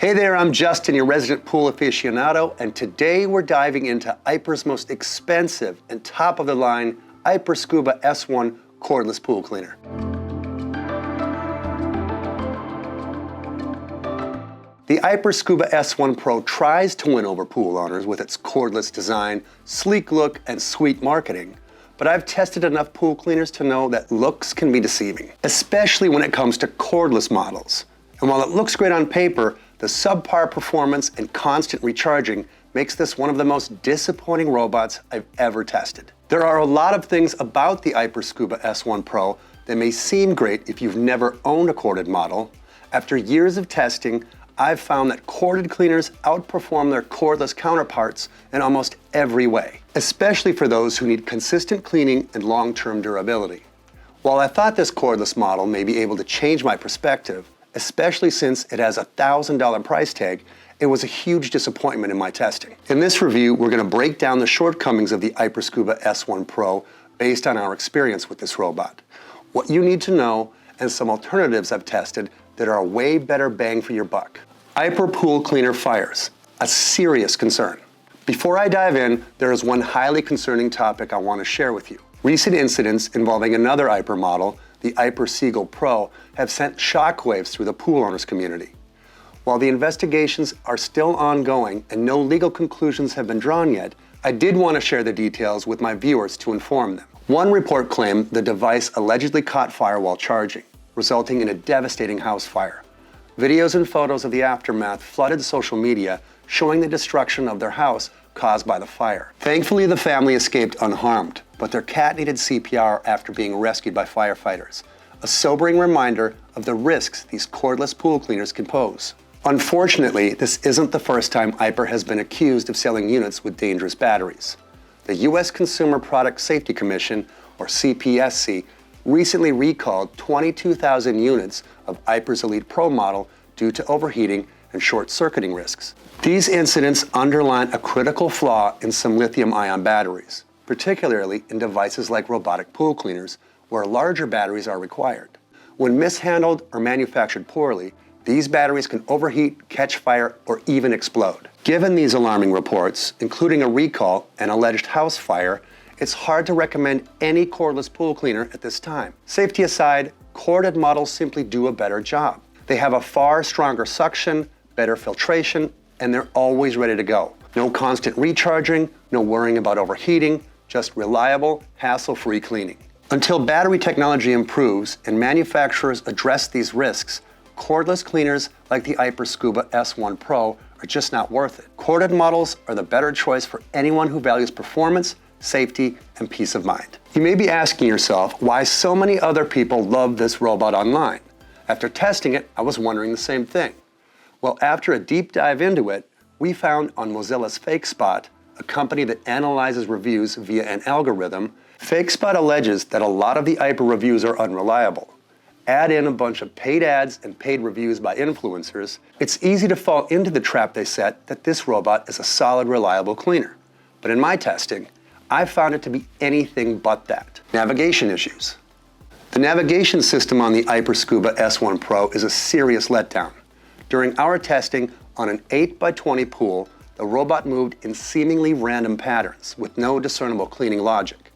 Hey there, I'm Justin, your resident pool aficionado, and today we're diving into Aiper's most expensive and top-of-the-line Aiper Scuba S1 cordless pool cleaner. The Aiper Scuba S1 Pro tries to win over pool owners with its cordless design, sleek look, and sweet marketing. But I've tested enough pool cleaners to know that looks can be deceiving, especially when it comes to cordless models. And while it looks great on paper, the subpar performance and constant recharging makes this one of the most disappointing robots I've ever tested. There are a lot of things about the Aiper Scuba S1 Pro that may seem great if you've never owned a corded model. After years of testing, I've found that corded cleaners outperform their cordless counterparts in almost every way, especially for those who need consistent cleaning and long-term durability. While I thought this cordless model may be able to change my perspective, especially since it has a $1,000 price tag, it was a huge disappointment in my testing. In this review, we're going to break down the shortcomings of the Aiper Scuba S1 Pro based on our experience with this robot, what you need to know, and some alternatives I've tested that are a way better bang for your buck. Aiper Pool Cleaner fires, a serious concern. Before I dive in, there is one highly concerning topic I want to share with you. Recent incidents involving another Aiper model, the Aiper Seagull Pro, have sent shockwaves through the pool owners community. While the investigations are still ongoing and no legal conclusions have been drawn yet, I did want to share the details with my viewers to inform them. One report claimed the device allegedly caught fire while charging, resulting in a devastating house fire. Videos and photos of the aftermath flooded social media, showing the destruction of their house caused by the fire. Thankfully, the family escaped unharmed, but their cat needed CPR after being rescued by firefighters. A sobering reminder of the risks these cordless pool cleaners can pose. Unfortunately, this isn't the first time Aiper has been accused of selling units with dangerous batteries. The U.S. Consumer Product Safety Commission, or CPSC, recently recalled 22,000 units of Aiper's Elite Pro model due to overheating and short-circuiting risks. These incidents underline a critical flaw in some lithium-ion batteries, particularly in devices like robotic pool cleaners, where larger batteries are required. When mishandled or manufactured poorly, these batteries can overheat, catch fire, or even explode. Given these alarming reports, including a recall and alleged house fire, it's hard to recommend any cordless pool cleaner at this time. Safety aside, corded models simply do a better job. They have a far stronger suction, better filtration, and they're always ready to go. No constant recharging, no worrying about overheating, just reliable, hassle-free cleaning. Until battery technology improves and manufacturers address these risks, cordless cleaners like the Aiper Scuba S1 Pro are just not worth it. Corded models are the better choice for anyone who values performance, safety, and peace of mind. You may be asking yourself why so many other people love this robot online. After testing it, I was wondering the same thing. Well, after a deep dive into it, we found on Mozilla's FakeSpot, a company that analyzes reviews via an algorithm, FakeSpot alleges that a lot of the Aiper reviews are unreliable. Add in a bunch of paid ads and paid reviews by influencers, it's easy to fall into the trap they set that this robot is a solid, reliable cleaner. But in my testing, I found it to be anything but that. Navigation issues. The navigation system on the Aiper Scuba S1 Pro is a serious letdown. During our testing on an 8x20 pool, the robot moved in seemingly random patterns with no discernible cleaning logic.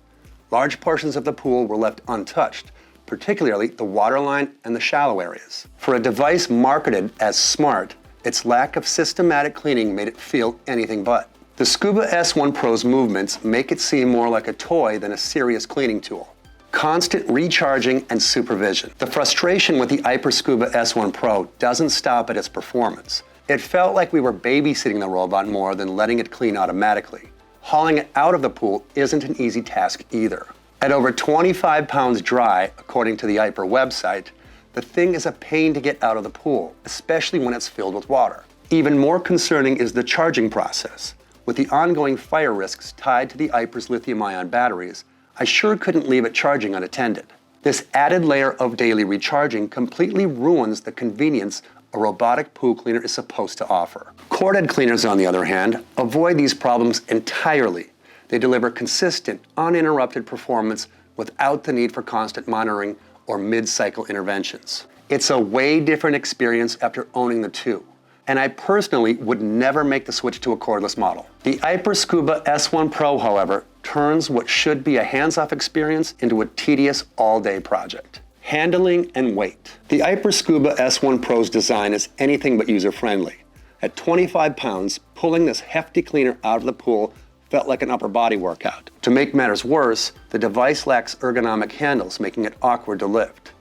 Large portions of the pool were left untouched, particularly the waterline and the shallow areas. For a device marketed as smart, its lack of systematic cleaning made it feel anything but. The Scuba S1 Pro's movements make it seem more like a toy than a serious cleaning tool. Constant recharging and supervision. The frustration with the Aiper Scuba S1 Pro doesn't stop at its performance. It felt like we were babysitting the robot more than letting it clean automatically. Hauling it out of the pool isn't an easy task either. At over 25 pounds dry, according to the Aiper website, the thing is a pain to get out of the pool, especially when it's filled with water. Even more concerning is the charging process. With the ongoing fire risks tied to the Aiper's lithium-ion batteries, I sure couldn't leave it charging unattended. This added layer of daily recharging completely ruins the convenience a robotic pool cleaner is supposed to offer. Corded cleaners, on the other hand, avoid these problems entirely. They deliver consistent, uninterrupted performance without the need for constant monitoring or mid-cycle interventions. It's a way different experience after owning the two. and I personally would never make the switch to a cordless model. The Aiper Scuba S1 Pro, however, turns what should be a hands-off experience into a tedious all-day project. Handling and weight. The Aiper Scuba S1 Pro's design is anything but user-friendly. At 25 pounds, pulling this hefty cleaner out of the pool felt like an upper body workout. To make matters worse, the device lacks ergonomic handles, making it awkward to lift.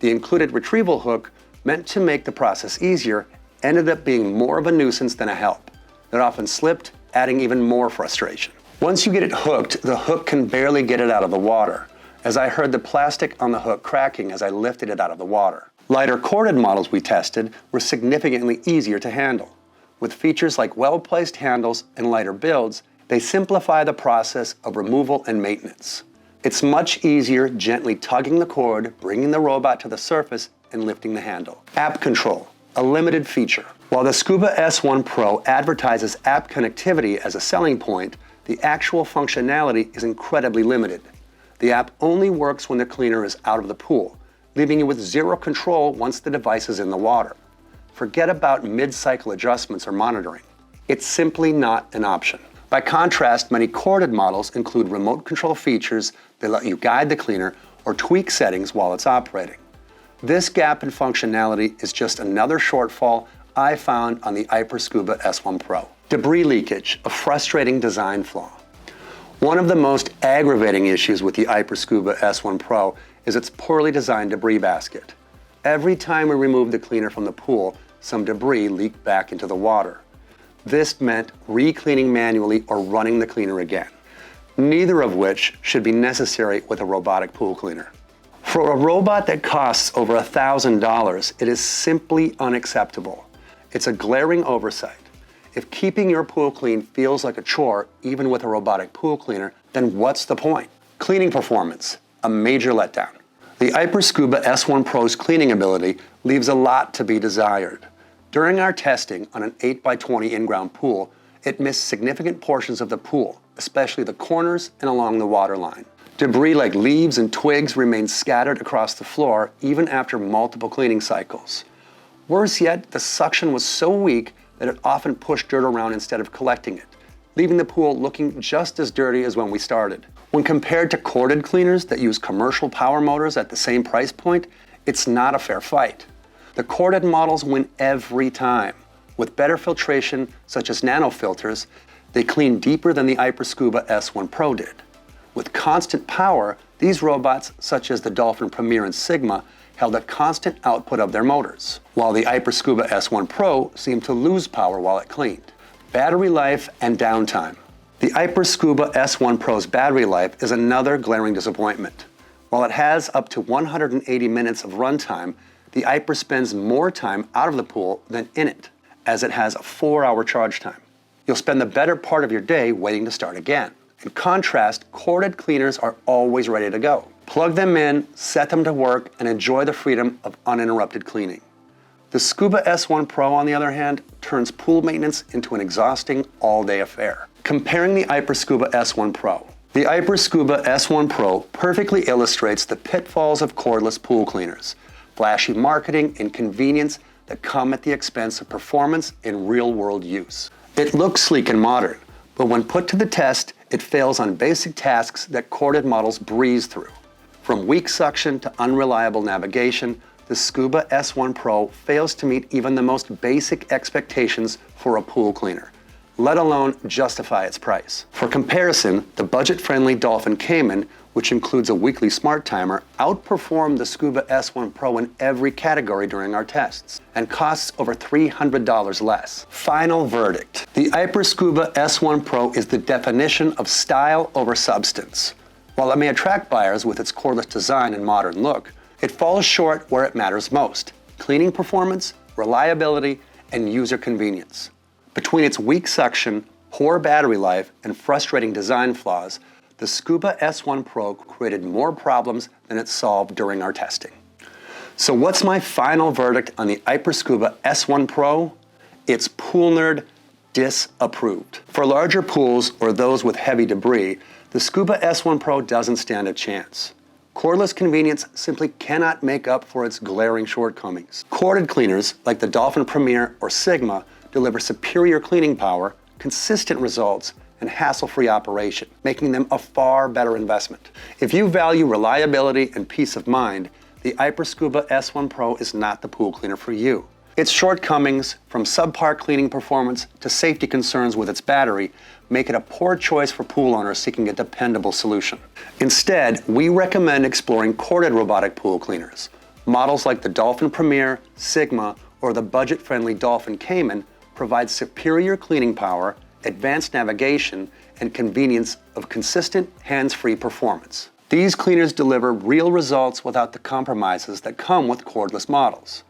The included retrieval hook, meant to make the process easier, ended up being more of a nuisance than a help. It often slipped, adding even more frustration. Once you get it hooked, the hook can barely get it out of the water, as I heard the plastic on the hook cracking as I lifted it out of the water. Lighter corded models we tested were significantly easier to handle. With features like well-placed handles and lighter builds, they simplify the process of removal and maintenance. It's much easier gently tugging the cord, bringing the robot to the surface, and lifting the handle. App control, a limited feature. While the Scuba S1 Pro advertises app connectivity as a selling point, the actual functionality is incredibly limited. The app only works when the cleaner is out of the pool, leaving you with zero control once the device is in the water. Forget about mid-cycle adjustments or monitoring. It's simply not an option. By contrast, many corded models include remote control features that let you guide the cleaner or tweak settings while it's operating. This gap in functionality is just another shortfall I found on the Aiper Scuba S1 Pro. Debris leakage, a frustrating design flaw. One of the most aggravating issues with the Aiper Scuba S1 Pro is its poorly designed debris basket. Every time we removed the cleaner from the pool, some debris leaked back into the water. This meant re-cleaning manually or running the cleaner again, neither of which should be necessary with a robotic pool cleaner. For a robot that costs over $1,000, it is simply unacceptable. It's a glaring oversight. If keeping your pool clean feels like a chore, even with a robotic pool cleaner, then what's the point? Cleaning performance, a major letdown. The Aiper Scuba S1 Pro's cleaning ability leaves a lot to be desired. During our testing on an 8x20 in-ground pool, it missed significant portions of the pool, especially the corners and along the water line. Debris like leaves and twigs remained scattered across the floor even after multiple cleaning cycles. Worse yet, the suction was so weak that it often pushed dirt around instead of collecting it, leaving the pool looking just as dirty as when we started. When compared to corded cleaners that use commercial power motors at the same price point, it's not a fair fight. The corded models win every time. With better filtration, such as nanofilters, they clean deeper than the Aiper Scuba S1 Pro did. With constant power, these robots, such as the Dolphin Premier and Sigma, held a constant output of their motors, while the Aiper Scuba S1 Pro seemed to lose power while it cleaned. Battery life and downtime. The Aiper Scuba S1 Pro's battery life is another glaring disappointment. While it has up to 180 minutes of runtime, the Aiper spends more time out of the pool than in it, as it has a 4-hour charge time. You'll spend the better part of your day waiting to start again. In contrast, corded cleaners are always ready to go. Plug them in, set them to work, and enjoy the freedom of uninterrupted cleaning. The Scuba S1 Pro, on the other hand, turns pool maintenance into an exhausting all-day affair. Comparing the Aiper Scuba S1 Pro. The Aiper Scuba S1 Pro perfectly illustrates the pitfalls of cordless pool cleaners. Flashy marketing and convenience that come at the expense of performance in real-world use. It looks sleek and modern, but when put to the test, it fails on basic tasks that corded models breeze through. From weak suction to unreliable navigation, the Scuba S1 Pro fails to meet even the most basic expectations for a pool cleaner, let alone justify its price. For comparison, the budget-friendly Dolphin Cayman, which includes a weekly smart timer, outperformed the Scuba S1 Pro in every category during our tests and costs over $300 less. Final verdict. The Aiper Scuba S1 Pro is the definition of style over substance. While it may attract buyers with its cordless design and modern look, it falls short where it matters most: cleaning performance, reliability, and user convenience. Between its weak suction, poor battery life, and frustrating design flaws, the Scuba S1 Pro created more problems than it solved during our testing. So what's my final verdict on the Aiper Scuba S1 Pro? It's pool nerd disapproved. For larger pools or those with heavy debris, the Scuba S1 Pro doesn't stand a chance. Cordless convenience simply cannot make up for its glaring shortcomings. Corded cleaners like the Dolphin Premier or Sigma deliver superior cleaning power, consistent results, and hassle-free operation, making them a far better investment. If you value reliability and peace of mind, the Aiper Scuba S1 Pro is not the pool cleaner for you. Its shortcomings, from subpar cleaning performance to safety concerns with its battery, make it a poor choice for pool owners seeking a dependable solution. Instead, we recommend exploring corded robotic pool cleaners. Models like the Dolphin Premier, Sigma, or the budget-friendly Dolphin Cayman provide superior cleaning power, advanced navigation, and convenience of consistent hands-free performance. These cleaners deliver real results without the compromises that come with cordless models.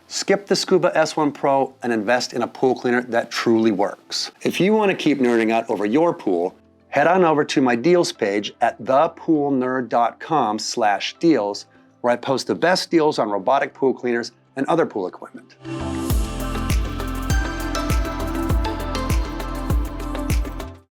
Skip the Scuba S1 Pro and invest in a pool cleaner that truly works. If you want to keep nerding out over your pool, head on over to my deals page at thepoolnerd.com/deals, where I post the best deals on robotic pool cleaners and other pool equipment.